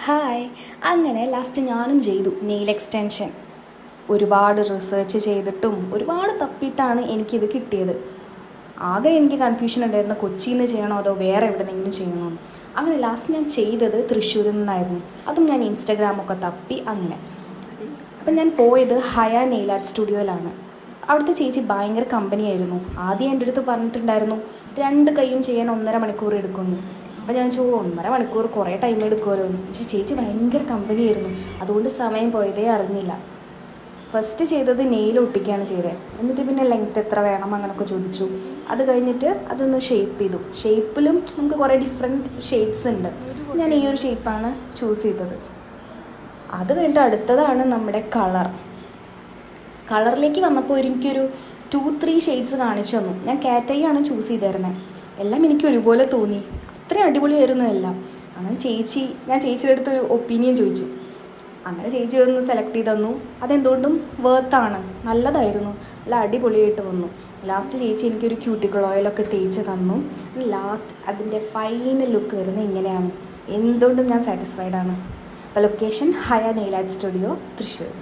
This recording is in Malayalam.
ഹായ്. അങ്ങനെ ലാസ്റ്റ് ഞാനും ചെയ്തു നെയിൽ എക്സ്റ്റൻഷൻ. ഒരുപാട് റിസർച്ച് ചെയ്തിട്ടും ഒരുപാട് തപ്പിയിട്ടാണ് എനിക്കിത് കിട്ടിയത്. ആകെ എനിക്ക് കൺഫ്യൂഷൻ ഉണ്ടായിരുന്നു, കൊച്ചിയിൽ നിന്ന് ചെയ്യണോ അതോ വേറെ എവിടെയെങ്കിലും ചെയ്യണോ എന്ന്. അങ്ങനെ ലാസ്റ്റ് ഞാൻ ചെയ്തത് തൃശ്ശൂരിൽ നിന്നായിരുന്നു. അതും ഞാൻ ഇൻസ്റ്റഗ്രാമൊക്കെ തപ്പി അങ്ങനെ. അപ്പം ഞാൻ പോയത് ഹയ നെയിൽ ആർട്ട് സ്റ്റുഡിയോയിലാണ്. അവിടുത്തെ ചേച്ചി ഭയങ്കര കമ്പനിയായിരുന്നു. ആദ്യം എൻ്റെ അടുത്ത് പറഞ്ഞിട്ടുണ്ടായിരുന്നു 2 കൈയും ചെയ്യാൻ 1.5 മണിക്കൂർ എടുക്കുന്നു. അപ്പോൾ ഞാൻ ചോദിച്ചു 1.5 മണിക്കൂർ കുറേ ടൈം എടുക്കുമല്ലോ. പക്ഷേ ചേച്ചി ഭയങ്കര കമ്പനിയായിരുന്നു, അതുകൊണ്ട് സമയം പോയതേ അറിഞ്ഞില്ല. ഫസ്റ്റ് ചെയ്തത് നെയിൽ ഒട്ടിക്കുകയാണ് ചെയ്തത്. എന്നിട്ട് പിന്നെ ലെങ്ത് എത്ര വേണം അങ്ങനെയൊക്കെ ചോദിച്ചു. അത് കഴിഞ്ഞിട്ട് അതൊന്ന് ഷേപ്പ് ചെയ്തു. ഷേപ്പിലും നമുക്ക് കുറേ ഡിഫറെൻറ്റ് ഷേപ്സ് ഉണ്ട്. ഞാൻ ഈ ഒരു ഷേപ്പാണ് ചൂസ് ചെയ്തത്. അത് കഴിഞ്ഞിട്ട് അടുത്തതാണ് നമ്മുടെ കളറിലേക്ക് വന്നപ്പോൾ എനിക്കൊരു 2-3 ഷെയ്ഡ്സ് കാണിച്ചു തന്നു. ഞാൻ കാറ്റൈയാണ് ചൂസ് ചെയ്തിരുന്നത്. എല്ലാം എനിക്ക് ഒരുപോലെ തോന്നി. അത്രയും അടിപൊളിയായിരുന്നു എല്ലാം. അങ്ങനെ ഞാൻ ചേച്ചിയുടെ അടുത്തൊരു ഒപ്പീനിയൻ ചോദിച്ചു. അങ്ങനെ ചേച്ചി ഒന്ന് സെലക്ട് ചെയ്ത് തന്നു. അതെന്തുകൊണ്ടും വേർത്താണ്, നല്ലതായിരുന്നു, നല്ല അടിപൊളിയായിട്ട് വന്നു. ലാസ്റ്റ് ചേച്ചി എനിക്കൊരു ക്യൂട്ടിക്കിൾ ഓയിലൊക്കെ തേച്ച് തന്നു. ലാസ്റ്റ് അതിൻ്റെ ഫൈനൽ ലുക്ക് വരുന്നത് ഇങ്ങനെയാണ്. എന്തുകൊണ്ടും ഞാൻ സാറ്റിസ്ഫൈഡ് ആണ്. അപ്പോൾ ലൊക്കേഷൻ ഹയ നെയിൽ ആർട്ട് സ്റ്റുഡിയോ, തൃശ്ശൂർ.